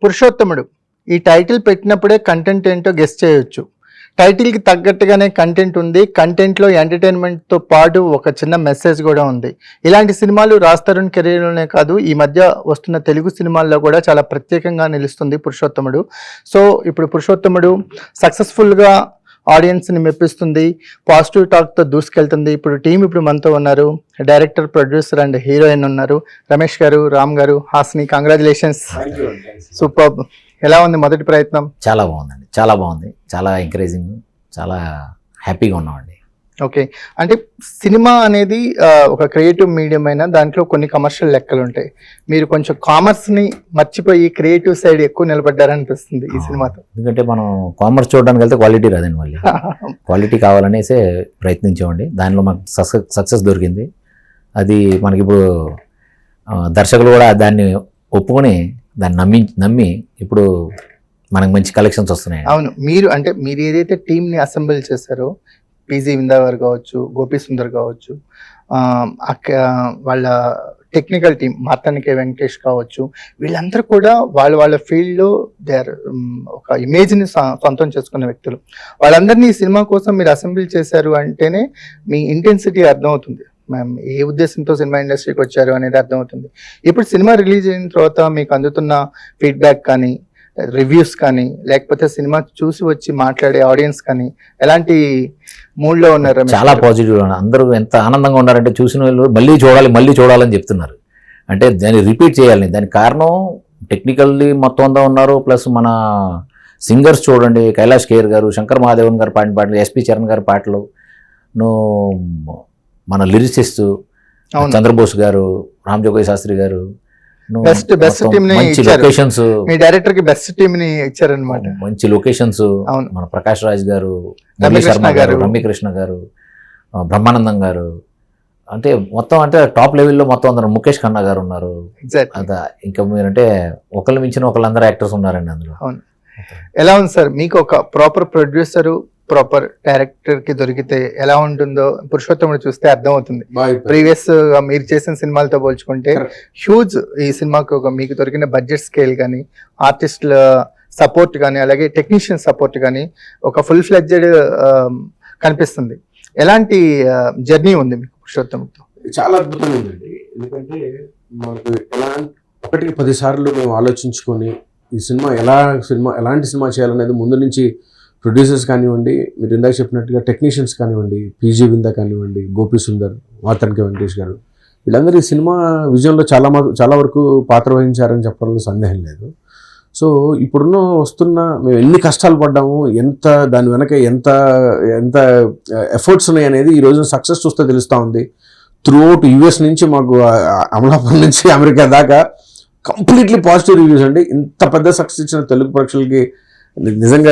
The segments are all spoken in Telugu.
పురుషోత్తముడు ఈ టైటిల్ పెట్టినప్పుడే కంటెంట్ ఏంటో గెస్ చేయొచ్చు. టైటిల్కి తగ్గట్టుగానే కంటెంట్ ఉంది. కంటెంట్లో ఎంటర్టైన్మెంట్తో పాటు ఒక చిన్న మెసేజ్ కూడా ఉంది. ఇలాంటి సినిమాలు రాజ్ తరుణ్ కెరీర్లోనే కాదు, ఈ మధ్య వస్తున్న తెలుగు సినిమాల్లో కూడా చాలా ప్రత్యేకంగా నిలుస్తుంది పురుషోత్తముడు. సో ఇప్పుడు పురుషోత్తముడు సక్సెస్ఫుల్గా ఆడియన్స్ని మెప్పిస్తుంది, పాజిటివ్ టాక్తో దూసుకెళ్తుంది. ఇప్పుడు మనతో ఉన్నారు డైరెక్టర్, ప్రొడ్యూసర్ అండ్ హీరోయిన్ ఉన్నారు. రమేష్ గారు, రామ్ గారు, హాస్ని, కంగ్రాచులేషన్స్. సూపర్. ఎలా ఉంది మొదటి ప్రయత్నం? చాలా బాగుందండి, చాలా బాగుంది, చాలా ఎంకరేజింగ్, చాలా హ్యాపీగా ఉన్నామండి. ఓకే, అంటే సినిమా అనేది ఒక క్రియేటివ్ మీడియం అయినా దాంట్లో కొన్ని కమర్షియల్ లెక్కలు ఉంటాయి. మీరు కొంచెం కామర్స్ని మర్చిపోయి క్రియేటివ్ సైడ్ ఎక్కువ నిలబడ్డారనిపిస్తుంది ఈ సినిమాతో. ఎందుకంటే మనం కామర్స్ చూడడానికి వెళ్తే క్వాలిటీ రాదండి, మళ్ళీ క్వాలిటీ కావాలనేసే ప్రయత్నించామండి. దానిలో మనకు సక్సెస్ దొరికింది. అది మనకి ఇప్పుడు దర్శకులు కూడా దాన్ని ఒప్పుకొని దాన్ని నమ్మి ఇప్పుడు మనకు మంచి కలెక్షన్స్ వస్తున్నాయి. అవును, మీరు ఏదైతే టీంని అసెంబ్ల్ చేశారో, పీజీ విందా గారు కావచ్చు, గోపి సుందర్ కావచ్చు, వాళ్ళ టెక్నికల్ టీం మార్తానికే వెంకటేష్ కావచ్చు, వీళ్ళందరూ కూడా వాళ్ళ ఫీల్డ్లో దే ఆర్ ఒక ఇమేజ్ని సొంతం చేసుకున్న వ్యక్తులు. వాళ్ళందరినీ ఈ సినిమా కోసం మీరు అసెంబ్లీ చేశారు అంటేనే మీ ఇంటెన్సిటీ అర్థమవుతుంది. మ్యామ్ ఏ ఉద్దేశంతో సినిమా ఇండస్ట్రీకి వచ్చారు అనేది అర్థమవుతుంది. ఇప్పుడు సినిమా రిలీజ్ అయిన తర్వాత మీకు అందుతున్న ఫీడ్బ్యాక్ కానీ, రివ్యూస్ కానీ, లేకపోతే సినిమా చూసి వచ్చి మాట్లాడే ఆడియన్స్ కానీ ఎలాంటి మూడ్లో ఉన్నారు? చాలా పాజిటివ్. అందరూ ఎంత ఆనందంగా ఉన్నారంటే చూసిన వాళ్ళు మళ్ళీ చూడాలని చెప్తున్నారు. అంటే దాన్ని రిపీట్ చేయాలని. దానికి కారణం టెక్నికల్లీ మొత్తం అంతా ఉన్నారు, ప్లస్ మన సింగర్స్ చూడండి, కైలాష్ ఖేర్ గారు, శంకర్ మహాదేవన్ గారు పాడిన పాటలు, ఎస్పి చరణ్ గారి పాటలు, మన లిరిసిస్ట్ చంద్రబోస్ గారు, రామ్ జోగయ్య శాస్త్రి గారు, బెస్ట్ టీమ్ మంచి లొకేషన్స్, మీ డైరెక్టర్ కి బెస్ట్ టీమ్ ని ఇచ్చారన్నమాట. మంచి లొకేషన్స్, మన ప్రకాష్ రాజ్ గారు, రమ్యకృష్ణ గారు, బ్రహ్మానందం గారు, అంటే మొత్తం అంటే టాప్ లెవెల్లో మొత్తం అందరూ. ముఖేష్ ఖన్నా గారు ఉన్నారు. అదా ఇంకా మీరంటే ఒకళ్ళు మించిన ఒకళ్ళందరూ యాక్టర్స్ ఉన్నారండి అందులో. ఎలా ఉంది సార్ మీకు ఒక ప్రాపర్ ప్రొడ్యూసర్, ప్రాపర్ డైరెక్టర్ కి దొరికితే ఎలా ఉంటుందో పురుషోత్తముడు చూస్తే అర్థమవుతుంది. ప్రీవియస్ మీరు చేసిన సినిమాలతో పోల్చుకుంటే హ్యూజ్ ఈ సినిమాకి మీకు దొరికిన బడ్జెట్ స్కేల్ కానీ, ఆర్టిస్టుల సపోర్ట్ కానీ, అలాగే టెక్నీషియన్ సపోర్ట్ కానీ ఒక ఫుల్ ఫ్లెడ్జెడ్ కనిపిస్తుంది. ఎలాంటి జర్నీ ఉంది మీకు పురుషోత్తముడితో? చాలా అద్భుతంగా ఉందండి. ఎందుకంటే మనకు ఒకటికి 10 సార్లు మేము ఆలోచించుకొని ఈ సినిమా ఎలాంటి సినిమా చేయాలనేది ముందు నుంచి ప్రొడ్యూసర్స్ కానివ్వండి, మీరు ఇందాక చెప్పినట్టుగా టెక్నీషియన్స్ కానివ్వండి, పీజీ విందా కానివ్వండి, గోపి సుందర్, మార్తానికే వెంకటేష్ గారు, వీళ్ళందరూ ఈ సినిమా విజయంలో చాలా వరకు పాత్ర వహించారని చెప్పడంలో సందేహం లేదు. సో ఇప్పుడున్న మేము ఎన్ని కష్టాలు పడ్డాము, దాని వెనక ఎంత ఎఫర్ట్స్ ఉన్నాయి అనేది ఈ రోజున సక్సెస్ చూస్తే తెలుస్తూ ఉంది. త్రూఅవుట్ యూఎస్ నుంచి మాకు అమలాపురం నుంచి అమెరికా దాకా కంప్లీట్లీ పాజిటివ్ రివ్యూస్ అండి. ఇంత పెద్ద సక్సెస్ ఇచ్చిన తెలుగు ప్రేక్షకులకి నిజంగా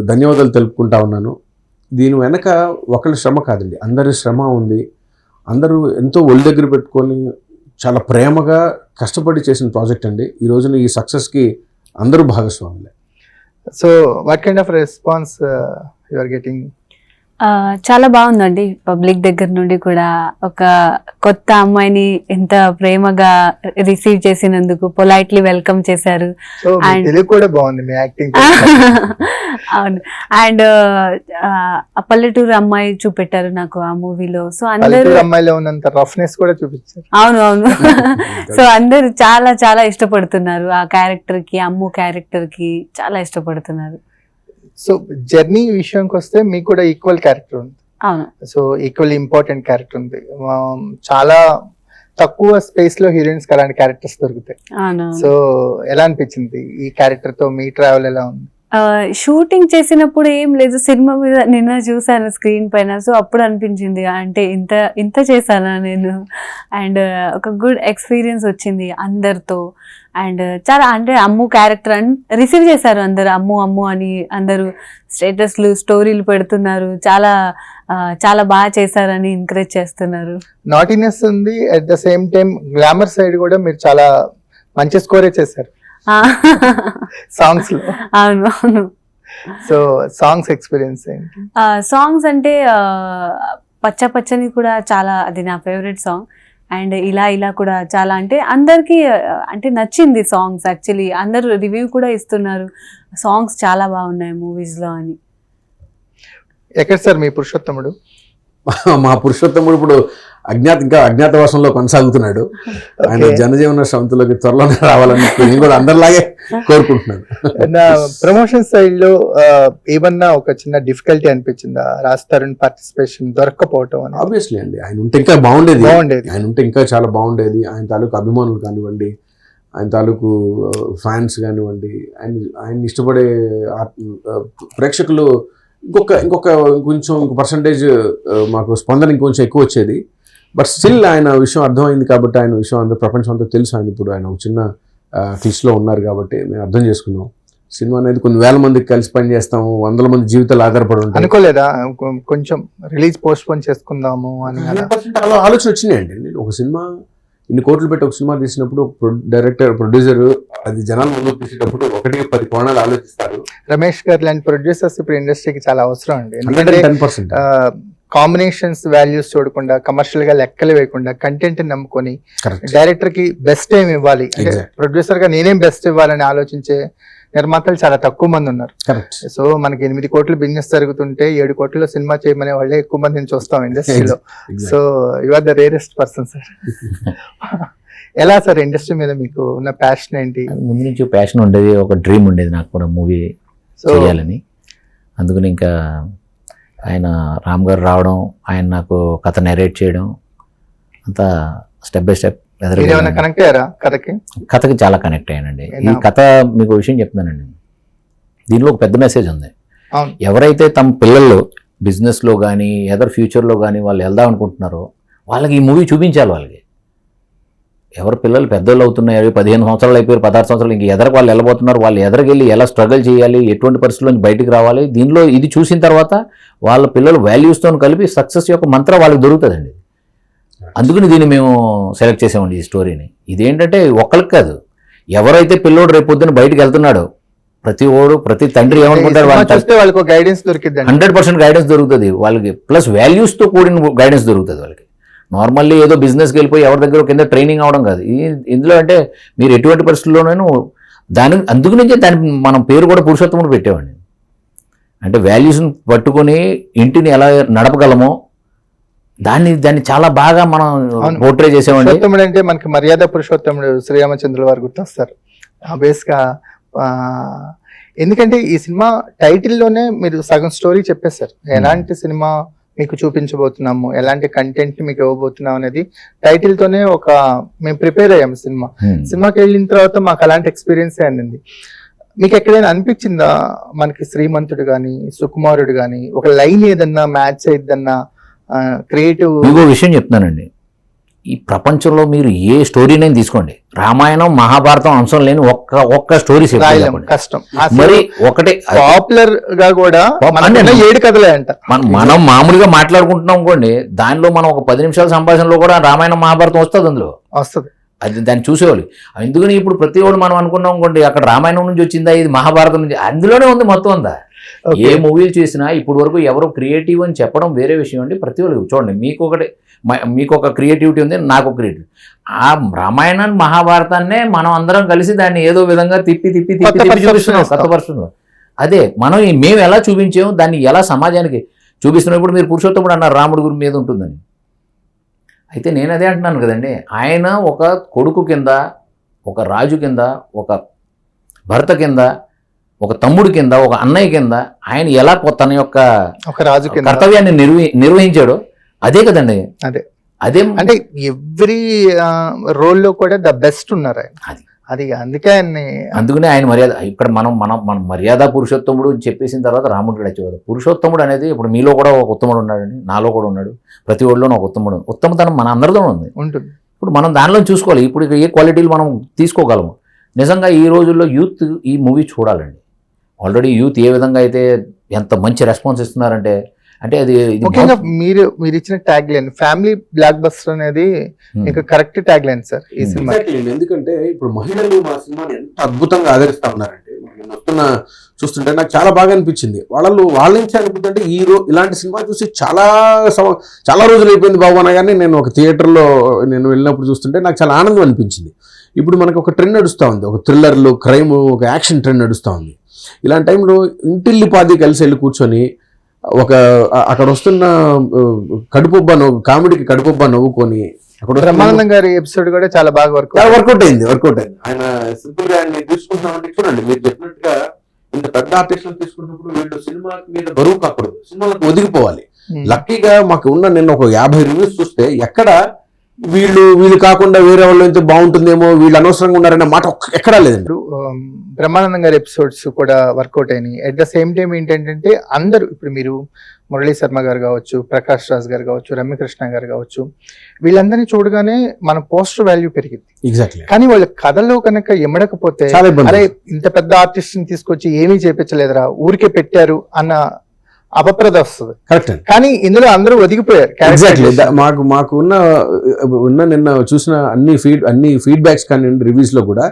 ధన్యవాదాలు తెలుపుకుంటా ఉన్నాను. దీని వెనక ఒకళ్ళ శ్రమ కాదండి, అందరి శ్రమ ఉంది. అందరూ ఎంతో ఒళ్ళు దగ్గర పెట్టుకొని చాలా ప్రేమగా కష్టపడి చేసిన ప్రాజెక్ట్ అండి. ఈ రోజున ఈ సక్సెస్కి అందరూ భాగస్వాములే. So what kind of response you are getting? చాలా బాగుందండి. పబ్లిక్ దగ్గర నుండి కూడా ఒక కొత్త అమ్మాయిని ఎంత ప్రేమగా రిసీవ్ చేసినందుకు పొలైట్లీ వెల్కమ్ చేశారు. అవును, అండ్ పల్లెటూరు అమ్మాయి చూపెట్టారు నాకు ఆ మూవీలో. సో అందరూ అవును సో అందరూ చాలా చాలా ఇష్టపడుతున్నారు ఆ క్యారెక్టర్ కి, అమ్ము క్యారెక్టర్ కి చాలా ఇష్టపడుతున్నారు. సో జర్నీ విషయానికి వస్తే మీకు కూడా ఈక్వల్ క్యారెక్టర్ ఉంది. సో ఈక్వల్ ఇంపార్టెంట్ క్యారెక్టర్ ఉంది. చాలా తక్కువ స్పేస్ లో హీరోయిన్స్ అలాంటి క్యారెక్టర్స్ దొరుకుతాయి. సో ఎలా అనిపించింది ఈ క్యారెక్టర్ తో మీ ట్రావెల్ ఎలా ఉంది? షూటింగ్ చేసినప్పుడు ఏం లేదు, సినిమా మీద నిన్న చూసాను స్క్రీన్ పైన. సో అప్పుడు అనిపించింది అంటే ఇంత చేశానా నేను. అండ్ ఒక గుడ్ ఎక్స్పీరియన్స్ వచ్చింది అందరితో. అండ్ చాలా అంటే అమ్ము క్యారెక్టర్ అని రిసీవ్ చేశారు అందరు. అమ్ము అని అందరూ స్టేటస్లు, స్టోరీలు పెడుతున్నారు. చాలా చాలా బాగా చేశారని ఎంకరేజ్ చేస్తున్నారు. నాటినెస్ ఉంది, at the same time glamour side కూడా మీరు చాలా మంచి స్కోరే చేశారు సాంగ్స్ లో. అవును. సో సాంగ్స్ ఎక్స్పీరియన్స్ ఏంటి? సాంగ్స్ అంటే పచ్చని కూడా చాలా, అది నా ఫేవరెట్ సాంగ్. అండ్ ఇలా కూడా చాలా అంటే అందరికీ అంటే నచ్చింది సాంగ్స్. యాక్చువల్లీ అందరూ రివ్యూ కూడా ఇస్తున్నారు, సాంగ్స్ చాలా బాగున్నాయి మూవీస్లో అని. ఎక్కడ సార్ మీ పురుషోత్తముడు? మా పురుషోత్తముడు ఇప్పుడు అజ్ఞాతవాసంలో కొనసాగుతున్నాడు. ఆయన జనజీవన శ్రమంతిలోకి త్వరలోనే రావాలని నేను కూడా అందరిలాగే కోరుకుంటున్నాను. నా ప్రమోషన్ సైడ్ లో ఏమన్నా ఒక చిన్న డిఫికల్టీ అనిపించిందా రాజ్ తరుణ్ పార్టిసిపేషన్ దొరక్కపోవటం అని? ఆబ్వియస్లీ అండి, ఆయన ఉంటే ఇంకా బాగుండేది. ఆయన ఉంటే ఇంకా చాలా బాగుండేది. ఆయన తాలూకు అభిమానులు కానివ్వండి, ఆయన తాలూకు ఫ్యాన్స్ కానివ్వండి, ఆయన ఇష్టపడే ప్రేక్షకులు ఇంకొక పర్సంటేజ్ మాకు స్పందన ఇంకొంచెం ఎక్కువ వచ్చేది. బట్ స్టిల్ ఆయన విషయం అర్థమైంది కాబట్టి, ఆయన విషయం అందరూ ప్రపంచం అంతా తెలుసు. ఆయన ఇప్పుడు ఆయన ఒక చిన్న క్లిష్లో ఉన్నారు కాబట్టి మేము అర్థం చేసుకున్నాం. సినిమా అనేది కొన్ని వేల మందికి కలిసి పని చేస్తాము, వందల మంది జీవితాలు ఆధారపడి ఉంటాయి. అనుకోలేదా కొంచెం రిలీజ్ పోస్ట్ పోన్ చేసుకుందాము అని? అలా ఆలోచన వచ్చినాయండి. ఒక సినిమా ఇన్ని కోట్లు పెట్టి ఒక సినిమా తీసినప్పుడు డైరెక్టర్ ప్రొడ్యూసర్ అది జనాల ముందు తీసేటప్పుడు 1-10 కోణాలు ఆలోచిస్తారు. రమేష్ గారు లాంటి ప్రొడ్యూసర్స్ ఇప్పుడు ఇండస్ట్రీకి చాలా అవసరం అండి. 110%. కాంబినేషన్స్ వాల్యూస్ చూడకుండా, కమర్షియల్ గా లెక్కలు వేయకుండా, కంటెంట్ నమ్ముకొని డైరెక్టర్ కి బెస్ట్ ఏం ఇవ్వాలి, ప్రొడ్యూసర్ గా నేనేం బెస్ట్ ఇవ్వాలని ఆలోచించే నిర్మాతలు చాలా తక్కువ మంది ఉన్నారు. సో మనకి 8 కోట్ల బిజినెస్ జరుగుతుంటే 7 కోట్లలో సినిమా చేయమనే వాళ్ళే ఎక్కువ మందిని చూస్తాం ఇండస్ట్రీలో. So you are the rarest person sir. ఎలా సార్ ఇండస్ట్రీ మీద మీకు ఉన్న ప్యాషన్ ఏంటి? ముందు నుంచి ప్యాషన్ ఉండేది, ఒక డ్రీమ్ ఉండేది నాకు కూడా మూవీ చేయాలని. అందుకని ఇంకా ఆయన రామ్ గారు రావడం, ఆయన నాకు కథ నెరేట్ చేయడం అంతా స్టెప్ బై స్టెప్ కనెక్ట్ అయ్యారా కథకి? కథకి చాలా కనెక్ట్ అయ్యానండి. ఈ కథ మీకు విషయం చెప్తున్నానండి, దీనిలో ఒక పెద్ద మెసేజ్ ఉంది. ఎవరైతే తమ పిల్లల్లో బిజినెస్లో కానీ ఎదర్ ఫ్యూచర్లో కానీ వాళ్ళు వెళ్దాం అనుకుంటున్నారో వాళ్ళకి ఈ మూవీ చూపించాలి. వాళ్ళకి ఎవరు పిల్లలు పెద్దోళ్ళు అవుతున్నారు, 15 సంవత్సరాలు అయిపోయారు, 16 సంవత్సరాలు, ఇంక ఎదరకు వాళ్ళు వెళ్ళబోతున్నారు, వాళ్ళు ఎదరికెళ్ళి ఎలా స్ట్రగుల్ చేయాలి, ఎటువంటి పరిస్థితుల్లో బయటికి రావాలి, దీనిలో ఇది చూసిన తర్వాత వాళ్ళ పిల్లలు వాల్యూస్తో కలిపి సక్సెస్ యొక్క మంత్రం వాళ్ళకి దొరుకుతుందండి. అందుకని దీన్ని మేము సెలెక్ట్ చేసామండి ఈ స్టోరీని. ఇదేంటంటే ఒక్కరికి కాదు, ఎవరైతే పిల్లోడు రేపు పొద్దున బయటకు వెళ్తున్నాడో ప్రతి తండ్రి ఏమనుకుంటారు, వాళ్ళకి గైడెన్స్ దొరికింది, 100% గైడెన్స్ దొరుకుతుంది వాళ్ళకి. ప్లస్ వాల్యూస్తో కూడిన గైడెన్స్ దొరుకుతుంది వాళ్ళకి. నార్మల్లీ ఏదో బిజినెస్కి వెళ్ళిపోయి ఎవరి దగ్గర కింద ట్రైనింగ్ అవడం కాదు ఇందులో. అంటే మీరు ఎటువంటి పరిస్థితుల్లోనూ అందుకు నుంచే దాని మనం పేరు కూడా పురుషోత్తముడు పెట్టామండి. అంటే వాల్యూస్ని పట్టుకొని ఇంటిని ఎలా నడపగలమో దాన్ని చాలా బాగా మనం పోర్ట్రే చేసామండి. పురుషోత్తముడు అంటే మనకి మర్యాద పురుషోత్తముడు శ్రీరామచంద్రుల వారు గుర్తొస్తారు బేస్గా. ఎందుకంటే ఈ సినిమా టైటిల్లోనే మీరు సగం స్టోరీ చెప్పేశారు. ఎలాంటి సినిమా మీకు చూపించబోతున్నాము, ఎలాంటి కంటెంట్ మీకు ఇవ్వబోతున్నాం అనేది టైటిల్ తోనే మేము ప్రిపేర్ అయ్యాము. సినిమాకి వెళ్ళిన తర్వాత మాకు అలాంటి ఎక్స్పీరియన్స్ అందింది. మీకు ఎక్కడైనా అనిపించిందా మనకి శ్రీమంతుడు గాని సుకుమారుడు గాని ఒక లైన్ ఏదన్నా మ్యాచ్ అయిద్దన్నా క్రియేటివ్? ఇంకో విషయం చెప్తానండి, ఈ ప్రపంచంలో మీరు ఏ స్టోరీనైనా తీసుకోండి, రామాయణం మహాభారతం అంశం లేని ఒక్క స్టోరీ కష్టం. మరి ఒకటే పాపులర్ గా కూడా 7 కథలే అంట. మనం మామూలుగా మాట్లాడుకుంటున్నాం అనుకోండి, దానిలో మనం ఒక 10 నిమిషాల సంభాషణలో కూడా రామాయణం మహాభారతం వస్తుంది, అందులో వస్తుంది. అది దాన్ని చూసేవాళ్ళు. ఎందుకని ఇప్పుడు ప్రతి ఒక్కరు మనం అనుకున్నాం అనుకోండి, అక్కడ రామాయణం నుంచి వచ్చిందా, ఇది మహాభారతం నుంచి, అందులోనే ఉంది మొత్తం అంతా. ఏ మూవీలు చేసినా ఇప్పుడు వరకు ఎవరు క్రియేటివ్ అని చెప్పడం వేరే విషయం అండి. ప్రతి ఒక్కరు చూడండి, మీకు ఒక క్రియేటివిటీ ఉంది, నాకు క్రియేటివ్. ఆ రామాయణాన్ని మహాభారతాన్నే మనం అందరం కలిసి దాన్ని ఏదో విధంగా తిప్పి చూపిస్తున్నాం కొత్త. అదే మేము ఎలా చూపించాము, దాన్ని ఎలా సమాజానికి చూపిస్తున్నాం. ఇప్పుడు మీరు పురుషోత్తముడు అన్నారు, రాముడి గురి మీద ఉంటుందని. అయితే నేను అదే అంటున్నాను కదండి, ఆయన ఒక కొడుకు కింద, ఒక రాజు కింద, ఒక భర్త కింద, ఒక తమ్ముడు కింద, ఒక అన్నయ్య కింద ఆయన ఎలా తన యొక్క రాజు కర్తవ్యాన్ని నిర్వహించాడో అదే కదండి. అదే అంటే ఎవ్రీ రోల్లో కూడా ద బెస్ట్ ఉన్నారు ఆయన. అది అందుకనే ఆయన మర్యాద. ఇక్కడ మనం మర్యాద పురుషోత్తముడు చెప్పేసిన తర్వాత రాముడు కూడా వచ్చేవాడు. పురుషోత్తముడు అనేది ఇప్పుడు మీలో కూడా ఒక ఉత్తముడు ఉన్నాడండి, నాలో కూడా ఉన్నాడు, ప్రతి ఒళ్ళలోనూ ఒక ఉత్తమతనం మన అందరితో ఉంటుంది. ఇప్పుడు మనం దానిలో చూసుకోవాలి. ఇప్పుడు ఏ క్వాలిటీలు మనం తీసుకోగలము. నిజంగా ఈ రోజుల్లో యూత్ ఈ మూవీ చూడాలండి. ఆల్రెడీ యూత్ ఏ విధంగా అయితే ఎంత మంచి రెస్పాన్స్ ఇస్తున్నారంటే, అంటే అది ముఖ్యంగా మీరు ఇచ్చిన tag line family block buster అనేది మీకు కరెక్ట్ ట్యాగ్ లైన్ సార్ ఈ సినిమా. ఎందుకంటే ఇప్పుడు మహిళలు మా సినిమాని ఎంత అద్భుతంగా ఆదరిస్తా ఉన్నారంటే, స్పందన చూస్తుంటే నాకు చాలా బాగా అనిపించింది. వాళ్ళ నుంచి అనుకుంటుంటే ఇలాంటి సినిమా చూసి చాలా రోజులు అయిపోయింది బాబు అనగానే నేను ఒక థియేటర్లో నేను వెళ్ళినప్పుడు చూస్తుంటే నాకు చాలా ఆనందం అనిపించింది. ఇప్పుడు మనకు ఒక ట్రెండ్ నడుస్తూ ఉంది, ఒక థ్రిల్లర్లు, క్రైమ్, ఒక యాక్షన్ ట్రెండ్ నడుస్తూ ఉంది. ఇలాంటి టైంలో ఇంటిల్లిపాది కలిసి వెళ్ళి కూర్చొని అక్కడ వస్తున్న కామెడీకి కడుపుబ్బ నవ్వుకొని బ్రహ్మానందం గారి ఎపిసోడ్ కూడా చాలా బాగా వర్కౌట్ అయింది. ఆయన సింపుల్ గా ఆయన తీసుకుంటున్నామంటే చూడండి, మీరు చెప్పినట్టుగా ఇంత పెద్ద ఆర్టిస్టులను తీసుకున్నప్పుడు వీళ్ళు సినిమా మీద బరువు కాకూడదు, సినిమాలకు ఒదిగిపోవాలి. లక్కీగా మాకు ఉన్న నిన్న ఒక 50 రివ్యూస్ చూస్తే ఎక్కడ వీళ్ళు కాకుండా వేరే వాళ్ళు అయితే బాగుంటుందేమో, వీళ్ళు అనవసరంగా ఉన్నారనే మాట ఎక్కడా లేదండి. బ్రహ్మానందం గారి ఎపిసోడ్స్ కూడా వర్కౌట్ అయినాయి. అట్ ద సేమ్ టైం ఏంటంటే అందరూ ఇప్పుడు మీరు మురళీ శర్మ గారు కావచ్చు, ప్రకాష్ రాజ్ గారు కావచ్చు, రమ్యకృష్ణ గారు కావచ్చు, వీళ్ళందరినీ చూడగానే మన పోస్టర్ వాల్యూ పెరిగింది. ఎగ్జాక్ట్లీ. కానీ వాళ్ళ కథలో కనుక ఎమ్మడకపోతే అరే ఇంత పెద్ద ఆర్టిస్ట్ ని తీసుకొచ్చి ఏమీ చేపించలేదురా, ఊరికే పెట్టారు అన్న అపప్రద వస్తుంది. కరెక్ట్. కానీ ఇందులో అందరూ ఒదిగిపోయారు. ఎగ్జాక్ట్లీ. మాకు ఉన్న నిన్న చూసిన అన్ని ఫీడ్బ్యాక్స్ కానీ రివ్యూస్ లో కూడా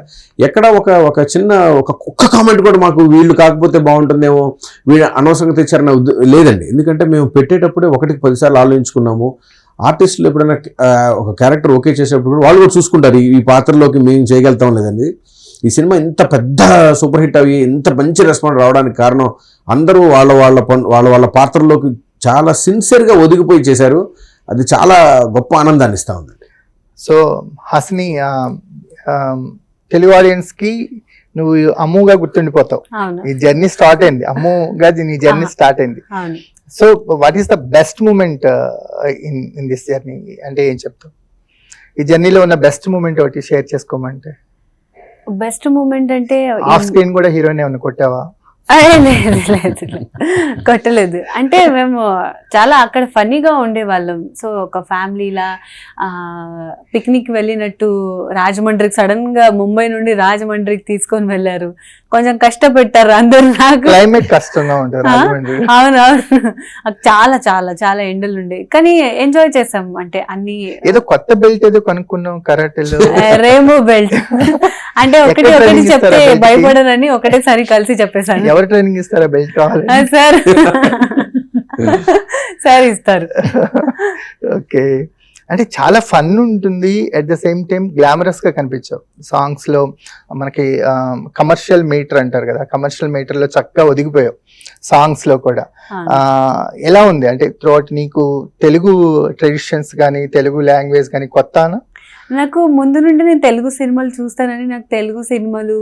ఎక్కడ ఒక చిన్న ఒక్క కామెంట్ కూడా మాకు వీళ్ళు కాకపోతే బాగుంటుందేమో, వీళ్ళు అనవసరంగా తెచ్చారన్న లేదండి. ఎందుకంటే మేము పెట్టేటప్పుడే 1కి 10 సార్లు ఆలోచించుకున్నాము. ఆర్టిస్టులు ఎప్పుడైనా ఒక క్యారెక్టర్ ఓకే చేసేటప్పుడు వాళ్ళు కూడా చూసుకుంటారు ఈ పాత్రలోకి మేము చేయగలుగుతాం లేదండి. ఈ సినిమా ఇంత పెద్ద సూపర్ హిట్ అయ్యి ఇంత మంచి రెస్పాన్స్ రావడానికి కారణం అందరూ వాళ్ళ పాత్రలోకి చాలా సిన్సియర్గా ఒదిగిపోయి చేశారు. అది చాలా గొప్ప ఆనందాన్ని ఇస్తా ఉందండి. సో హాసిని, తెలుగు ఆడియన్స్ కి నువ్వు అమ్ముగా గుర్తుండిపోతావు. ఈ జర్నీ స్టార్ట్ అయింది, అమ్ముగా నీ జర్నీ స్టార్ట్ అయింది. So what is the best moment in this journey అంటే ఏం చెప్తావు? ఈ జర్నీలో ఉన్న బెస్ట్ మూమెంట్ ఒకటి షేర్ చేసుకోమంటే. బెస్ట్ మూమెంట్ అంటే ఆఫ్ స్క్రీన్ కూడా హీరోయిన్ ఏమన్నా కొట్టావా? లేదు కొట్టలేదు. అంటే మేము చాలా అక్కడ ఫన్నీగా ఉండేవాళ్ళం. సో ఒక ఫ్యామిలీలా పిక్నిక్ వెళ్ళినట్టు రాజమండ్రికి సడన్ గా ముంబై నుండి రాజమండ్రికి తీసుకొని వెళ్ళారు. కొంచెం కష్టపెట్టారు అందరు. నాకు క్లైమేట్ కష్టంగా ఉంటుంది. అవునవును, చాలా చాలా చాలా ఎండలు ఉండే, కానీ ఎంజాయ్ చేసాం. అంటే అన్ని ఏదో కొత్త బెల్ట్ ఏదో కనుక్కున్నాం కరాటేలో, రేమో బెల్ట్. అంటే ఒకటి చెప్తే భయపడనని ఒకటేసారి కలిసి చెప్పేసాను. ఎవరు ట్రైనింగ్ ఇస్తారా బెల్ట్ కావాలి? సార్ ఇస్తారు. ఓకే. అంటే చాలా ఫన్ ఉంటుంది, at the same time glamorous గా కనిపించావు. సాంగ్స్ లో మనకి కమర్షియల్ మీటర్ అంటారు కదా, కమర్షియల్ మీటర్ లో చక్కగా ఒదిగిపోయావు. సాంగ్స్ లో కూడా ఎలా ఉంది అంటే త్రూఅవుట్ నీకు తెలుగు ట్రెడిషన్స్ కానీ తెలుగు లాంగ్వేజ్ కానీ కొత్తనా? నాకు ముందు నుండి నేను తెలుగు సినిమాలు చూస్తానని, నాకు తెలుగు సినిమాలు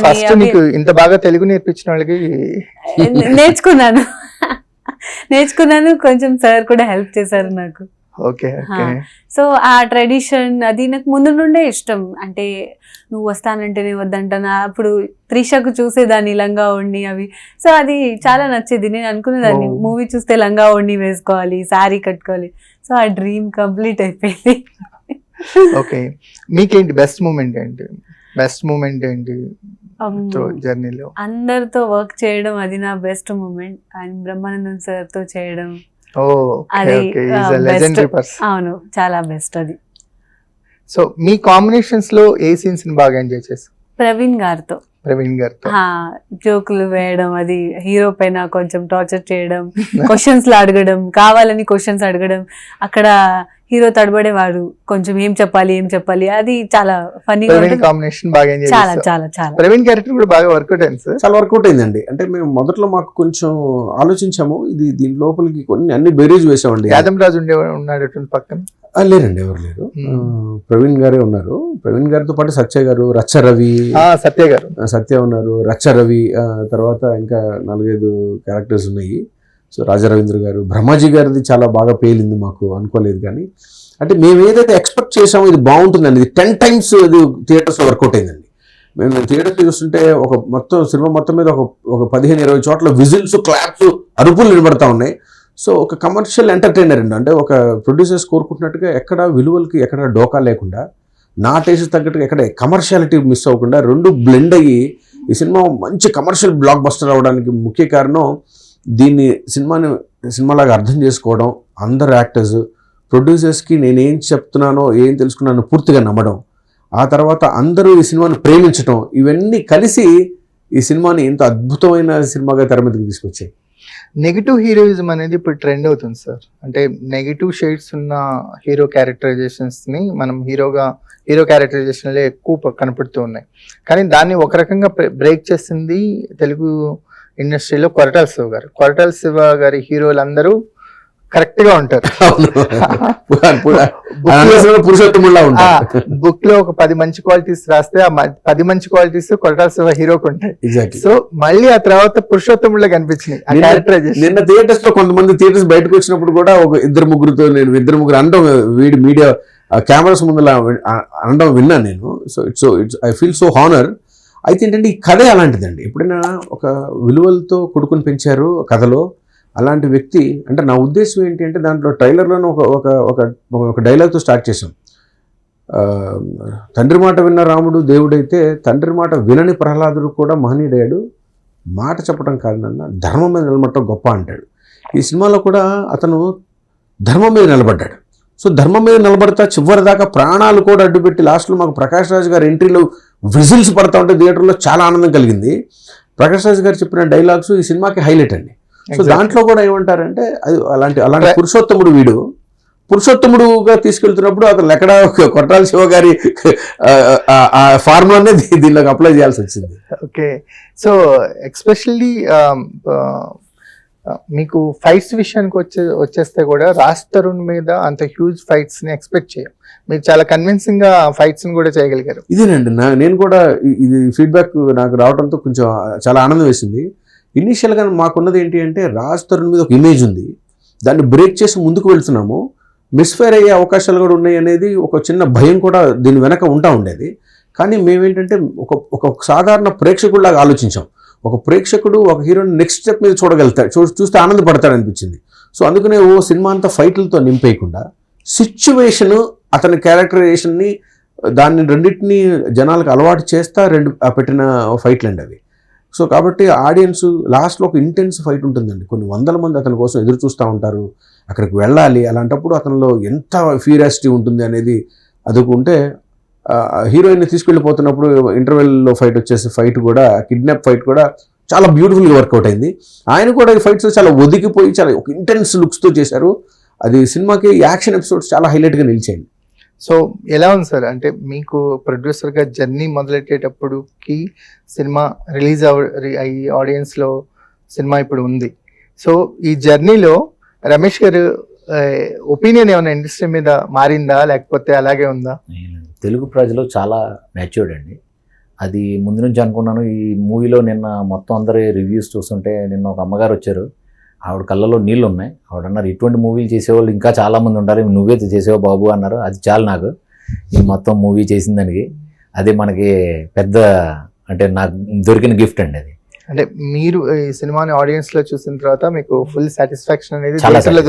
ఫస్ట్ నీకు ఇంత బాగా తెలుగు నేర్పించిన వాళ్ళకి నేర్చుకున్నాను. కొంచెం సార్ కూడా హెల్ప్ చేశారు నాకు. ఓకే. సో ఆ ట్రెడిషన్ అది నాకు ముందు నుండే ఇష్టం. అంటే నువ్వు వస్తానంటేనే వద్దంటానా, అప్పుడు త్రిషకు చూసేదాన్ని లంగా ఓణి అవి. సో అది చాలా నచ్చేది. నేను అనుకునేదాన్ని మూవీ చూస్తే లంగా ఓణి వేసుకోవాలి, శారీ కట్టుకోవాలి. సో ఆ డ్రీమ్ కంప్లీట్ అయిపోయింది. ఓకే. మీకేంటి బెస్ట్ మూమెంట్ ఏంటి? బెస్ట్ మూమెంట్ ఏంటి జర్నీలో? అందరితో వర్క్ చేయడం అది నా best moment. And Brahmanandam sir తో చేయడం అది అవును, చాలా బెస్ట్ అది. సో మీ కాంబినేషన్స్ లో ఏ సీన్స్ ని బాగా ఎంజాయ్ చేశారు? ప్రవీణ్ గారితో జోకులు వేయడం, అది హీరో పైన కొంచెం టార్చర్ చేయడం, క్వశ్చన్స్ అడగడం, కావాలని క్వశ్చన్స్ అడగడం, అక్కడ హీరో తడబడేవాడు, కొంచెం ఏం చెప్పాలి, అది చాలా ఫన్నీగా కాంబినేషన్. బాగా ఎంజాయ్ చాలా చాలా చాలా. ప్రవీణ్ క్యారెక్టర్ కూడా బాగా వర్కౌట్ అయింది సార్. చాలా వర్కౌట్ అయిందండి. అంటే మేము మొదట్లో మాకు కొంచెం ఆలోచించాము, దీని లోపలికి అన్ని బేరీజ్ వేసామండి. యాదమ్ రాజు ఉన్నాడు పక్కన? లేరండి, ఎవరు లేరు. ప్రవీణ్ గారే ఉన్నారు. ప్రవీణ్ గారితో పాటు సత్య గారు, రచ్చ రవి, సత్య ఉన్నారు, రచ్చ రవి, తర్వాత ఇంకా 4-5 క్యారెక్టర్స్ ఉన్నాయి. సో రాజారవీంద్ర గారు, బ్రహ్మాజీ గారిది చాలా బాగా పేలింది, మాకు అనుకోలేదు. కానీ అంటే మేము ఏదైతే ఎక్స్పెక్ట్ చేసామో ఇది బాగుంటుందండి, ఇది 10 times ఇది థియేటర్స్లో వర్కౌట్ అయిందండి. మేము థియేటర్స్ చూస్తుంటే సినిమా మొత్తం మీద ఒక 15-20 చోట్ల విజిల్స్, క్లాప్స్, అరుపులు నిలబడతా ఉన్నాయి. సో ఒక కమర్షియల్ ఎంటర్టైనర్ అండి. అంటే ఒక ప్రొడ్యూసర్స్ కోరుకుంటున్నట్టుగా ఎక్కడ విలువలకి ఎక్కడ డోకా లేకుండా, నా టేస్ట్ తగ్గట్టుగా ఎక్కడ కమర్షియాలిటీ మిస్ అవ్వకుండా 2 బ్లెండ్ అయ్యి ఈ సినిమా మంచి కమర్షియల్ బ్లాక్ బస్టర్ అవ్వడానికి ముఖ్య కారణం దీన్ని సినిమాలాగా అర్థం చేసుకోవడం, అందరు యాక్టర్స్, ప్రొడ్యూసర్స్కి నేనేం చెప్తున్నానో ఏం తెలుసుకున్నానో పూర్తిగా నమ్మడం, ఆ తర్వాత అందరూ ఈ సినిమాను ప్రేమించడం, ఇవన్నీ కలిసి ఈ సినిమాని ఇంత అద్భుతమైన సినిమాగా తెర మీదకి తీసుకొచ్చాయి? నెగిటివ్ హీరోయిజం అనేది ఇప్పుడు ట్రెండ్ అవుతుంది సార్. అంటే నెగిటివ్ షేడ్స్ ఉన్న హీరో క్యారెక్టరైజేషన్స్ని మనం హీరో క్యారెక్టరైజేషన్లో ఎక్కువ కనపడుతూ ఉన్నాయి. కానీ దాన్ని ఒక రకంగా బ్రేక్ చేసింది తెలుగు ఇండస్ట్రీలో కొరటాల శివ గారు. కొరటాల శివ గారి హీరోలందరూ కరెక్ట్గా ఉంటారు. పురుషోత్తముల్లా ఉంటారు. బుక్ లో ఒక 10 మంచి క్వాలిటీస్ రాస్తే ఆ 10 మంచి క్వాలిటీస్ కొరటాల శివ హీరోకి ఉంటాయి. సో మళ్ళీ ఆ తర్వాత పురుషోత్తముల్లో కనిపించింది ఆ క్యారెక్టరైజేషన్. నిన్న థియేటర్స్ లో కొంతమంది థియేటర్స్ బయటకు వచ్చినప్పుడు కూడా ఒక ఇద్దరు ముగ్గురు అనడం మీడియా కెమెరాస్ ముందు అనడం విన్నాను నేను. So it's I feel so honour. అయితే ఏంటంటే ఈ కథే అలాంటిదండి. ఎప్పుడైనా ఒక విలువలతో కొడుకుని పెంచారు కథలో, అలాంటి వ్యక్తి అంటే నా ఉద్దేశం ఏంటి అంటే దాంట్లో ట్రైలర్లోనే ఒక డైలాగ్తో స్టార్ట్ చేసాం. తండ్రి మాట విన్న రాముడు దేవుడైతే తండ్రి మాట వినని ప్రహ్లాదుడు కూడా మహనీయుడయ్యాడు. మాట చెప్పడం కాదు నాన్న, ధర్మం మీద నిలబడటం గొప్ప అంటాడు. ఈ సినిమాలో కూడా అతను ధర్మం మీద నిలబడ్డాడు. సో ధర్మం మీద నిలబడతా చివరి దాకా ప్రాణాలు కూడా అడ్డుపెట్టి లాస్ట్లో మాకు ప్రకాష్ రాజ్ గారి ఎంట్రీలో విజిల్స్ పడతా ఉంటే థియేటర్లో చాలా ఆనందం కలిగింది. ప్రకాష్ రాజ్ గారు చెప్పిన డైలాగ్స్ ఈ సినిమాకి హైలైట్ అండి. సో దాంట్లో కూడా ఏమంటారంటే అది అలాంటి పురుషోత్తముడు వీడు పురుషోత్తముడుగా తీసుకెళ్తున్నప్పుడు అతను ఎక్కడ కొట్టాల శివ గారి ఫార్ములానే దీనిలోకి అప్లై చేయాల్సి వచ్చింది. ఓకే, సో ఎక్స్పెషల్లీ మీకు ఫైట్స్ విషయానికి వచ్చేస్తే కూడా రాజ్ తరుణ్ మీద అంత హ్యూజ్ ఫైట్స్ ని ఎక్స్పెక్ట్ చేయం. మీరు చాలా కన్విన్సింగ్ గా ఫైట్స్ ని కూడా చేయగలిగారు. ఇదేనండి నేను కూడా ఇది ఫీడ్బ్యాక్ నాకు రావడంతో కొంచెం చాలా ఆనందం వేసింది. ఇనీషియల్గా మాకున్నది ఏంటి అంటే రాజ్ తరుణ్ మీద ఒక ఇమేజ్ ఉంది, దాన్ని బ్రేక్ చేసి ముందుకు వెళ్తున్నాము, మిస్ఫైర్ అయ్యే అవకాశాలు కూడా ఉన్నాయి అనేది ఒక చిన్న భయం కూడా దీని వెనక ఉండేది. కానీ మేమేంటంటే ఒక సాధారణ ప్రేక్షకుడిలాగా ఆలోచించాం. ఒక ప్రేక్షకుడు ఒక హీరోని నెక్స్ట్ స్టెప్ మీద చూడగలుగుతాడు, చూస్తే ఆనందపడతాడు అనిపించింది. సో అందుకనే ఫిల్మ్ అంతా ఫైట్లతో నింపేయకుండా సిచ్యువేషను, అతని క్యారెక్టరైజేషన్ని, దాన్ని రెండింటినీ జనాలకు అలవాటు చేస్తా పెట్టిన ఫైట్లు అండి అవి. సో కాబట్టి ఆడియన్స్ లాస్ట్లో ఒక ఇంటెన్స్ ఫైట్ ఉంటుందండి. కొన్ని వందల మంది అతని కోసం ఎదురు చూస్తూ ఉంటారు, అక్కడికి వెళ్ళాలి. అలాంటప్పుడు అతనిలో ఎంత ఫ్యూరియాసిటీ ఉంటుంది అనేది అదుకుంటే హీరోయిన్ని తీసుకెళ్ళిపోతున్నప్పుడు ఇంటర్వెల్లో ఫైట్ కూడా కిడ్నాప్ ఫైట్ కూడా చాలా బ్యూటిఫుల్గా వర్కౌట్ అయింది. ఆయన కూడా ఈ ఫైట్స్ చాలా ఒదిగిపోయి చాలా ఒక ఇంటెన్స్ లుక్స్తో చేశారు. అది సినిమాకి యాక్షన్ ఎపిసోడ్స్ చాలా హైలైట్గా నిలిచాయి. సో ఎలా ఉంది సార్, అంటే మీకు ప్రొడ్యూసర్గా జర్నీ మొదలెట్టేటప్పుడుకి సినిమా రిలీజ్ అయ్యి ఆడియన్స్లో సినిమా ఇప్పుడు ఉంది. సో ఈ జర్నీలో రమేష్ గారు ఒపీనియన్ ఏమైనా ఇండస్ట్రీ మీద మారిందా లేకపోతే అలాగే ఉందా? తెలుగు ప్రజలు చాలా మ్యాచ్యూర్డ్ అండి. అది ముందు నుంచి అనుకున్నాను. ఈ మూవీలో నిన్న మొత్తం అందరి రివ్యూస్ చూస్తుంటే నిన్న ఒక అమ్మగారు వచ్చారు, ఆవిడ కళ్ళలో నీళ్ళు ఉన్నాయి. ఆవిడ అన్నారు ఇటువంటి మూవీలు చేసేవాళ్ళు ఇంకా చాలామంది ఉంటారు, నువ్వే చేసేవా బాబు అన్నారు. అది చాలు నాకు ఈ మొత్తం మూవీ చేసిన దానికి. అది మనకి పెద్ద అంటే నాకు దొరికిన గిఫ్ట్ అండి అది. అంటే మీరు ఈ సినిమాని ఆడియన్స్ లో చూసిన తర్వాత మీకు ఫుల్ సాటిస్ఫాక్షన్ అనేది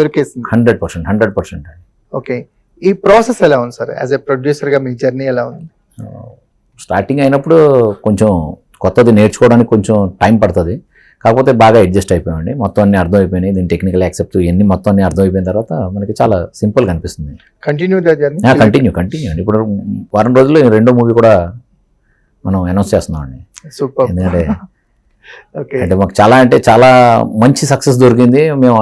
దొరికేసింది? 100%. ఓకే, ఈ ప్రాసెస్ ఎలా ఉంది సార్ యాజ్ ఎ ప్రొడ్యూసర్ గా మీ జర్నీ ఎలా ఉంది? స్టార్టింగ్ అయినప్పుడు కొంచెం కొత్తది నేర్చుకోవడానికి కొంచెం టైం పడుతుంది, కాకపోతే బాగా అడ్జస్ట్ అయిపోయామండి. మొత్తం అన్ని అర్థమైపోయినాయి, దీని టెక్నికల్ యాక్సెప్ట్ ఇవన్నీ మొత్తం అన్ని అర్థమైపోయిన తర్వాత మనకి చాలా సింపుల్గా అనిపిస్తుంది. కంటిన్యూ అండి. ఇప్పుడు వారం రోజుల్లో రెండో మూవీ కూడా మనం అనౌన్స్ చేస్తున్నామండి. సూపర్. ఎందుకంటే అంటే మాకు చాలా మంచి సక్సెస్ దొరికింది. మేము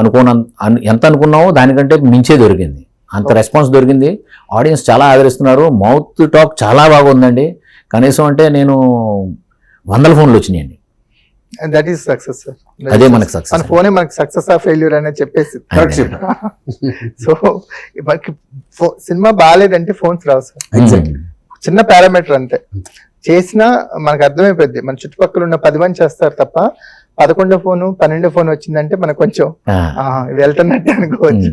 ఎంత అనుకున్నామో దానికంటే మించే దొరికింది, అంత రెస్పాన్స్ దొరికింది. ఆడియన్స్ చాలా ఆదరిస్తున్నారు, మౌత్ టాక్ చాలా బాగుందండి. కనీసం అంటే నేను 100 ఫోన్లు వచ్చినాయండి. That is success sir. అదే మనకి సక్సెస్. మన ఫోనే మనకి సక్సెస్ ఆ ఫెయిల్యూర్ అనేది చెప్పేసి. సో మనకి సినిమా బాగాలేదంటే ఫోన్స్ రావు సార్, చిన్న పారామీటర్ అంతే. చేసినా మనకు అర్థమైపోద్ది, మన చుట్టుపక్కల ఉన్న 10 మంది చేస్తారు తప్ప 11వ ఫోను 12వ ఫోన్ వచ్చిందంటే మనకు కొంచెం వెళ్తున్నట్టు అనుకోవచ్చు.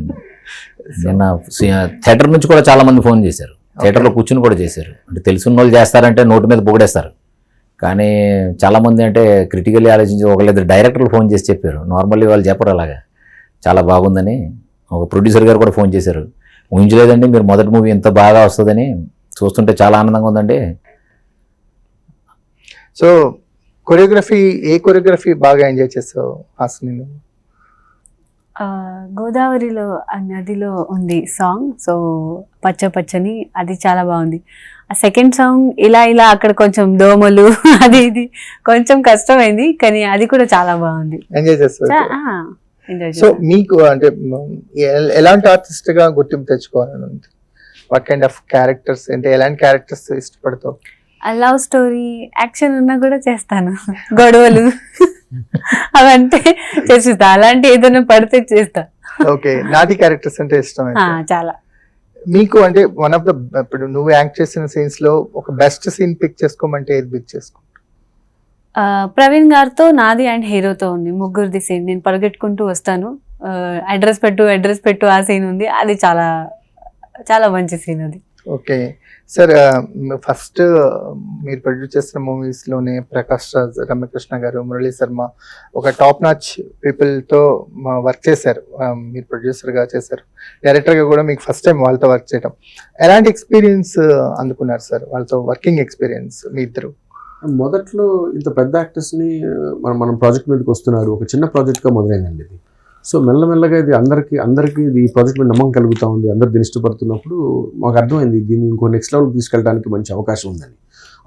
నిన్న థియేటర్ నుంచి కూడా చాలా మంది ఫోన్ చేశారు, థియేటర్లో కూర్చుని కూడా చేశారు. అంటే తెలుసున్న వాళ్ళు చేస్తారంటే నోటి మీద పొగిడేస్తారు, కానీ చాలామంది అంటే క్రిటికల్లీ ఆలోచించి ఒకళ్ళిద్దరు డైరెక్టర్లు ఫోన్ చేసి చెప్పారు. నార్మల్లీ వాళ్ళు చెప్పరు అలాగా, చాలా బాగుందని. ఒక ప్రొడ్యూసర్ గారు కూడా ఫోన్ చేశారు, ఊహించలేదండి మీరు మొదటి మూవీ ఇంత బాగా వస్తుందని, చూస్తుంటే చాలా ఆనందంగా ఉందండి. సో ఏ కొరియోగ్రఫీ బాగా ఎంజాయ్ చేస్తావు హాసిని? గోదావరిలో నదిలో ఉంది సాంగ్, సో పచ్చని అది చాలా బాగుంది. ఆ సెకండ్ సాంగ్ ఇలా ఇలా అక్కడ కొంచెం దోమలు అది ఇది కొంచెం కష్టమైంది, కానీ అది కూడా చాలా బాగుంది. ఎంజాయ్ చేస్తారు. ఎంజాయ్ సో మీకు అంటే ఎలాంటి ఆర్టిస్ట్ గా గుర్తింపు తెచ్చుకోవాలని ఉంది? వాట్ కైండ్ ఆఫ్ క్యారెక్టర్స్ అంటే ఎలాంటి క్యారెక్టర్స్ ఇష్టపడతావు? లవ్ స్టోరీ, యాక్షన్ ఉన్నా కూడా చేస్తాను, గొడవలు అవంటే చేస్తా, అలాంటి ఏదైనా పడితే చేస్తా. ఓకే, నాటి క్యారెక్టర్స్ అంటే ఇష్టం అయితే. చాలా. మీకు అంటే వన్ ఆఫ్ ద ఇప్పుడు నువ్వు యాక్ట్ చేసిన సీన్స్ లో ఒక బెస్ట్ సీన్ పిక్ చేసుకోమంటే ఏది పిక్ చేసుకో? ప్రవీణ్ గారితో నాది అండ్ హీరోతో ఉంది, ముగ్గురిది సీన్. నేను పరిగెట్టుకుంటూ వస్తాను, అడ్రస్ పెట్టు ఆ సీన్ ఉంది, అది చాలా చాలా మంచి సీన్ అది. ఓకే సార్, ఫస్ట్ మీరు ప్రొడ్యూస్ చేసిన మూవీస్ లోనే ప్రకాష్ రాజ్, రమ్యకృష్ణ గారు, మురళీ శర్మ ఒక టాప్ నాచ్ పీపుల్ తో వర్క్ చేశారు. మీరు ప్రొడ్యూసర్ గా చేశారు, డైరెక్టర్ గా కూడా మీకు ఫస్ట్ టైం వాళ్ళతో వర్క్ చేయడం. ఎలాంటి ఎక్స్పీరియన్స్ అందుకున్నారు సార్ వాళ్ళతో వర్కింగ్ ఎక్స్పీరియన్స్ మీ ఇద్దరు? మొదట్లో ఇంత పెద్ద యాక్టర్స్ని మనం ప్రాజెక్ట్ మీదకి వస్తున్నారు, ఒక చిన్న ప్రాజెక్ట్గా మొదలైందండి ఇది. సో మెల్లమెల్లగా ఇది అందరికీ ఇది ఈ ప్రాజెక్ట్ మీద నమ్మకం కలుగుతూ ఉంది, అందరు దీన్ని ఇష్టపడుతున్నప్పుడు మాకు అర్థమైంది దీన్ని ఇంకో నెక్స్ట్ లెవెల్కి తీసుకెళ్ళడానికి మంచి అవకాశం ఉందని.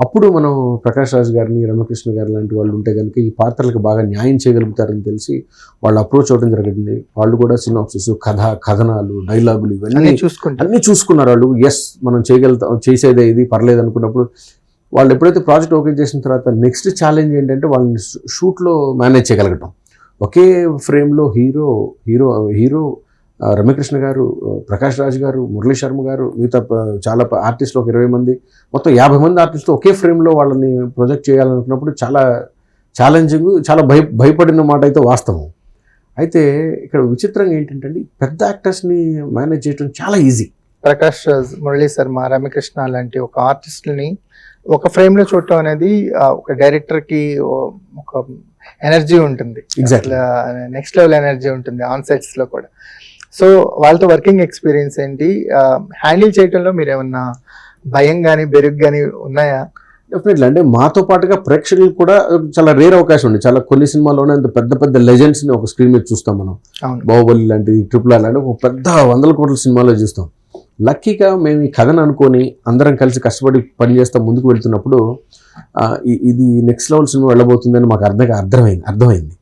అప్పుడు మనం ప్రకాష్ రాజ్ గారిని, రమకృష్ణ గారు లాంటి వాళ్ళు ఉంటే కనుక ఈ పాత్రలకు బాగా న్యాయం చేయగలుగుతారని తెలిసి వాళ్ళు అప్రోచ్ అవ్వడం జరిగింది. వాళ్ళు కూడా సినాప్సిస్, కథనాలు, డైలాగులు ఇవన్నీ చూసుకున్నారు. వాళ్ళు ఎస్ మనం చేసేదే ఇది పర్లేదు అనుకున్నప్పుడు వాళ్ళు ఎప్పుడైతే ప్రాజెక్ట్ ఓకే చేసిన తర్వాత నెక్స్ట్ ఛాలెంజ్ ఏంటంటే వాళ్ళని షూట్లో మేనేజ్ చేయగలగటం. ఒకే ఫ్రేమ్లో హీరో రమ్యకృష్ణ గారు, ప్రకాష్ రాజ్ గారు, మురళీ శర్మ గారు, మిగతా చాలా ఆర్టిస్టులు ఒక 20 మంది, మొత్తం 50 మంది ఆర్టిస్టులు ఒకే ఫ్రేమ్లో వాళ్ళని ప్రొజెక్ట్ చేయాలనుకున్నప్పుడు చాలా ఛాలెంజింగ్, చాలా భయపడిన మాట అయితే వాస్తవం. అయితే ఇక్కడ విచిత్రంగా ఏంటంటే పెద్ద యాక్టర్స్ని మేనేజ్ చేయడం చాలా ఈజీ. ప్రకాష్ రాజ్, మురళీ శర్మ, రమ్యకృష్ణ లాంటి ఒక ఆర్టిస్టులని ఒక ఫ్రేమ్ లో చూడటం అనేది ఒక డైరెక్టర్ కి ఒక ఎనర్జీ ఉంటుంది, నెక్స్ట్ లెవెల్ ఎనర్జీ ఉంటుంది ఆన్ సెట్స్ లో కూడా. సో వాళ్ళతో వర్కింగ్ ఎక్స్పీరియన్స్ ఏంటి, హ్యాండిల్ చేయడంలో మీరు ఏమన్నా భయం కానీ బెరుగు కానీ ఉన్నాయా? డెఫినెట్లీ, అంటే మాతో పాటుగా ప్రేక్షకులకు కూడా చాలా రేర్ అవకాశం ఉంది. చాలా కొన్ని సినిమాల్లోనే అంత పెద్ద పెద్ద లెజెండ్స్ని ఒక స్క్రీన్ మీద చూస్తాం మనం. బాహుబలి లాంటి, ట్రిపుల్ ఆర్ లాంటి ఒక పెద్ద 100 కోట్ల సినిమాలో చూస్తాం. లక్కీగా మేము ఈ కథను అనుకొని అందరం కలిసి కష్టపడి పనిచేస్తూ ముందుకు వెళ్తున్నప్పుడు ఇది నెక్స్ట్ లెవెల్ సినిమా వెళ్ళబోతుందని మాకు అర్థమైంది.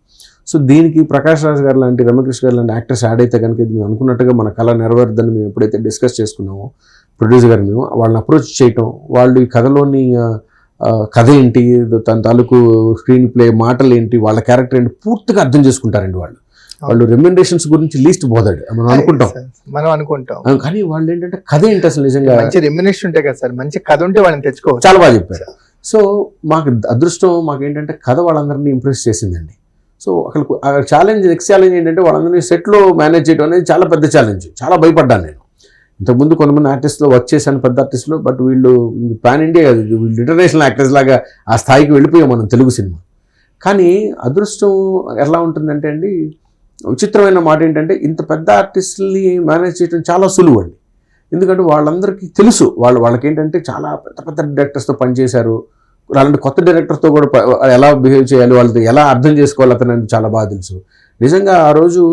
సో దీనికి ప్రకాష్ రాజ్ గారు లాంటి, రమ్యకృష్ణ గారు లాంటి యాక్టర్స్ యాడ్ అయితే కనుక ఇది మేము అనుకున్నట్టుగా మన కళ నెరవేరుద్దని మేము ఎప్పుడైతే డిస్కస్ చేసుకున్నామో ప్రొడ్యూసర్ గారు, మేము వాళ్ళని అప్రోచ్ చేయటం, వాళ్ళు ఈ కథలోని కథ ఏంటి, తన తాలూకు స్క్రీన్ ప్లే, మాటలు ఏంటి, వాళ్ళ క్యారెక్టర్ ఏంటి పూర్తిగా అర్థం చేసుకుంటారండి. వాళ్ళు రెమ్యునరేషన్స్ గురించి లీస్ట్ బోధడు మనం అనుకుంటాం, కానీ వాళ్ళు ఏంటంటే కథ ఏంటి అసలు నిజంగా మంచి రెమ్యునరేషన్ ఉంటాయి కదా సార్, మంచి కథ ఉంటే వాళ్ళని తెచ్చుకోవచ్చు. చాలా బాగా చెప్పారు. సో మాకు అదృష్టం, మాకు ఏంటంటే కథ వాళ్ళందరినీ ఇంప్రెస్ చేసిందండి. సో అక్కడ నెక్స్ట్ ఛాలెంజ్ ఏంటంటే వాళ్ళందరినీ సెట్లో మేనేజ్ చేయడం అనేది చాలా పెద్ద ఛాలెంజ్. చాలా భయపడ్డాను నేను. ఇంతకుముందు కొంతమంది ఆర్టిస్ట్లో వర్క్ చేశాను, పెద్ద ఆర్టిస్టులు, బట్ వీళ్ళు పాన్ ఇండియా కాదు, వీళ్ళు ఇంటర్నేషనల్ యాక్టర్స్ లాగా ఆ స్థాయికి వెళ్ళిపోయాం మనం తెలుగు సినిమా. కానీ అదృష్టం ఎలా ఉంటుందంటే అండి, విచిత్రమైన మాట ఏంటంటే ఇంత పెద్ద ఆర్టిస్టుల్ని మేనేజ్ చేయడం చాలా సులువు అండి. ఎందుకంటే వాళ్ళందరికీ తెలుసు, వాళ్ళకి ఏంటంటే చాలా పెద్ద పెద్ద డైరెక్టర్స్తో పనిచేశారు. అలాంటి కొత్త డైరెక్టర్తో కూడా ఎలా బిహేవ్ చేయాలి, వాళ్ళతో ఎలా అర్థం చేసుకోవాలి అతను చాలా బాగా తెలుసు. నిజంగా ఆ రోజు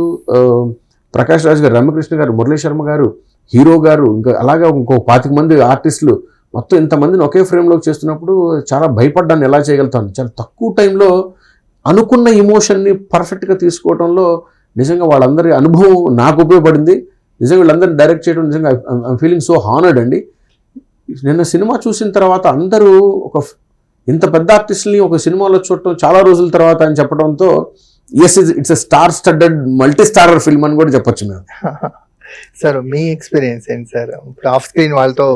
ప్రకాష్ రాజ్ గారు, రమ్యకృష్ణ గారు, మురళీ శర్మ గారు, హీరో గారు, ఇంకా అలాగా ఇంకో 25 మంది ఆర్టిస్టులు మొత్తం ఇంతమందిని ఒకే ఫ్రేమ్లోకి చేస్తున్నప్పుడు చాలా భయపడ్డాను, ఎలా చేయగలుగుతాను. చాలా తక్కువ టైంలో అనుకున్న ఇమోషన్ని పర్ఫెక్ట్గా తీసుకోవడంలో నిజంగా వాళ్ళందరి అనుభవం నాకు ఉపయోగపడింది. నిజంగా వీళ్ళందరినీ డైరెక్ట్ చేయడం నిజంగా ఐఎమ్ ఫీలింగ్ సో హానర్డ్ అండి. నిన్న సినిమా చూసిన తర్వాత అందరూ ఇంత పెద్ద ఆర్టిస్టుని ఒక సినిమాలో చూడటం చాలా రోజుల తర్వాత అని చెప్పడంతో it's a star studded multi starrer film అని కూడా చెప్పొచ్చు మేము. సార్ మీ ఎక్స్పీరియన్స్ ఏంటి సార్, ఇప్పుడు ఆఫ్ స్క్రీన్ వాళ్ళతో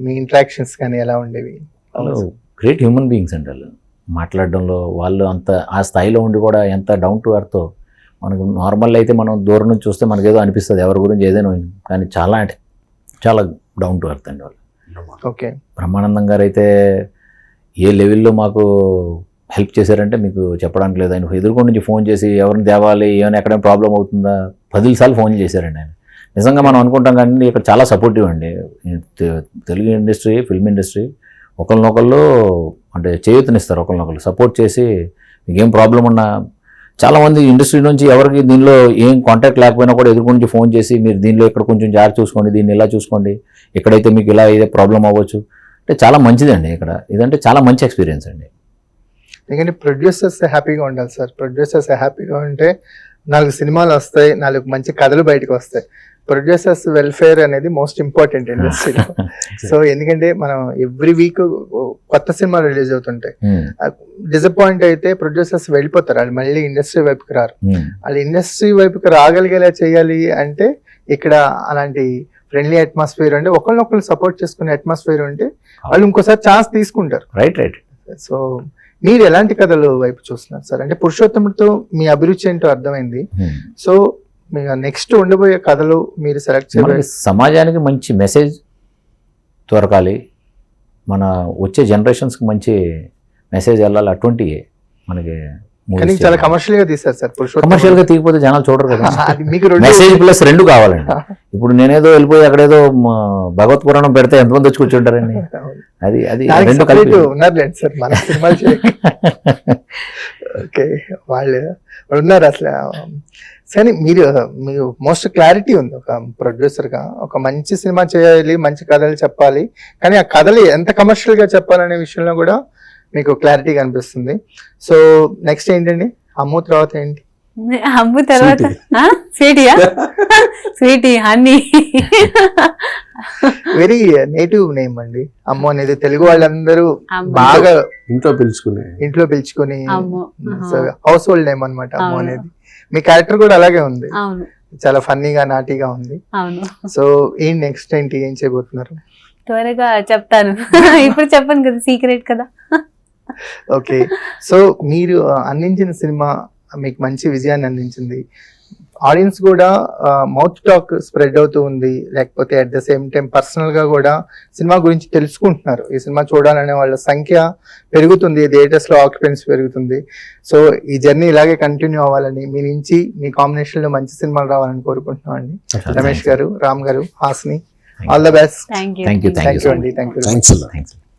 మీ ఇంటరాక్షన్స్ కానీ ఎలా ఉండేవి? గ్రేట్ హ్యూమన్ బీయింగ్స్ అండి వాళ్ళు. మాట్లాడడంలో వాళ్ళు అంత ఆ స్థాయిలో ఉండి కూడా ఎంత డౌన్ టు ఎర్త్. మనకు నార్మల్ అయితే మనం దూరం నుంచి చూస్తే మనకేదో అనిపిస్తుంది ఎవరి గురించి ఏదైనా, కానీ చాలా అంటే చాలా డౌన్ టు ఎర్త్ అండి వాళ్ళు. ఓకే, బ్రహ్మానందం గారు అయితే ఏ లెవెల్లో మాకు హెల్ప్ చేశారంటే మీకు చెప్పడానికి లేదు. ఆయన ఎదురుకొని నుంచి ఫోన్ చేసి ఎవరిని తేవాలి, ఏమైనా ఎక్కడైనా ప్రాబ్లం అవుతుందా 10 సార్లు ఫోన్ చేశారండి ఆయన. నిజంగా మనం అనుకుంటాం కానీ ఇక్కడ చాలా సపోర్టివ్ అండి. తెలుగు ఇండస్ట్రీ, ఫిల్మ్ ఇండస్ట్రీ ఒకరినొకళ్ళు అంటే చేయూతనిస్తారు, ఒకరినొకళ్ళు సపోర్ట్ చేసి మీకు ఏం ప్రాబ్లం ఉన్నా చాలా మంది ఇండస్ట్రీ నుంచి ఎవరికి దీనిలో ఏం కాంటాక్ట్ లేకపోయినా కూడా ఎదుర్కొంచి ఫోన్ చేసి మీరు దీనిలో ఇక్కడ కొంచెం జాగ్రత్త చూసుకోండి, దీన్ని ఇలా చూసుకోండి, ఇక్కడైతే మీకు ఇలా ఇదే ప్రాబ్లం అవ్వచ్చు అంటే చాలా మంచిదండి. ఇక్కడ ఇదంటే చాలా మంచి ఎక్స్పీరియన్స్ అండి. ఎందుకంటే ప్రొడ్యూసర్స్ హ్యాపీగా ఉండాలి సార్. ప్రొడ్యూసర్స్ హ్యాపీగా ఉంటే 4 సినిమాలు వస్తాయి, 4 మంచి కథలు బయటకు వస్తాయి. ప్రొడ్యూసర్స్ వెల్ఫేర్ అనేది మోస్ట్ ఇంపార్టెంట్ ఇండస్ట్రీలో. సో ఎందుకంటే మనం ఎవ్రీ వీక్ కొత్త సినిమాలు రిలీజ్ అవుతుంటాయి. డిసప్పాయింట్ అయితే ప్రొడ్యూసర్స్ వెళ్ళిపోతారు, వాళ్ళు మళ్ళీ ఇండస్ట్రీ వైపుకి రారు. వాళ్ళు ఇండస్ట్రీ వైపుకి రాగలిగేలా చేయాలి అంటే ఇక్కడ అలాంటి ఫ్రెండ్లీ అట్మాస్ఫియర్ అంటే ఒకళ్ళనొకళ్ళు సపోర్ట్ చేసుకునే అట్మాస్ఫియర్ ఉంటే వాళ్ళు ఇంకోసారి ఛాన్స్ తీసుకుంటారు. రైట్. సో మీరు ఎలాంటి కథలు వైపు చూస్తున్నారు సార్? అంటే పురుషోత్తముడితో మీ అభిరుచి ఏంటో అర్థమైంది. సో మీకు నెక్స్ట్ ఉండబోయే కథలు మీరు సెలెక్ట్ చేయాలి. సమాజానికి మంచి మెసేజ్ దొరకాలి, మన వచ్చే జనరేషన్స్కి మంచి మెసేజ్ వెళ్ళాలి, అటువంటి మనకి కానీ చాలా కమర్షియల్ గా తీస్తారు సార్ పురుషోత్తముడు. కమర్షియల్ గా తీయకపోతే జనాలు చూడరు కదా. అది మీకు మెసేజ్ ప్లస్ 2 కావాలండి. ఇప్పుడు నేనేదో వెళ్ళిపోయి అక్కడేదో భగవత్ పురాణం పెడితే ఎంతమంది వచ్చి కూర్చుంటారండి. అది అది 2 కలిపి ఉన్నారులేండి సార్ మన సినిమాలు. ఓకే, వాళ్ళు ఉన్నారు అసలు. కానీ మీరు మోస్ట్ క్లారిటీ ఉంది ఒక ప్రొడ్యూసర్ గా. ఒక మంచి సినిమా చేయాలి, మంచి కథలు చెప్పాలి, కానీ ఆ కథలు ఎంత కమర్షియల్ గా చెప్పాలనే విషయంలో కూడా మీకు క్లారిటీ కనిపిస్తుంది. సో నెక్స్ట్ ఏంటండి? అమ్ము తర్వాత ఏంటి? అమ్ము తర్వాత sweetie honey. Very native name అండి అమ్ము అనేది. తెలుగు వాళ్ళందరూ బాగా ఇంట్లో పిలుచుకుని హౌస్ హోల్డ్ నేమ్ అన్నమాట అమ్ము అనేది. మీ క్యారెక్టర్ కూడా అలాగే ఉంది, చాలా ఫన్నీగా నాటీగా ఉంది. సో ఏం నెక్స్ట్ ఏంటి, ఏం చేయబోతున్నారు? త్వరగా చెప్తాను, ఇప్పుడు చెప్పను కదా, సీక్రెట్ కదా. ఓకే, సో మీరు అందించిన సినిమా మీకు మంచి విజయాన్ని అందించింది. ఆడియన్స్ కూడా మౌత్ టాక్ స్ప్రెడ్ అవుతూ ఉంది, లేకపోతే at the same time personal గా కూడా సినిమా గురించి తెలుసుకుంటున్నారు. ఈ సినిమా చూడాలనే వాళ్ళ సంఖ్య పెరుగుతుంది, థియేటర్స్ లో ఆక్యుపెన్సీ పెరుగుతుంది. సో ఈ జర్నీ ఇలాగే కంటిన్యూ అవ్వాలని, మీ నుంచి మీ కాంబినేషన్ లో మంచి సినిమాలు రావాలని కోరుకుంటున్నాం అండి. Ramesh garu, Ram garu, Hasini, all the best. Thank you. Thank you అండి. Thank you.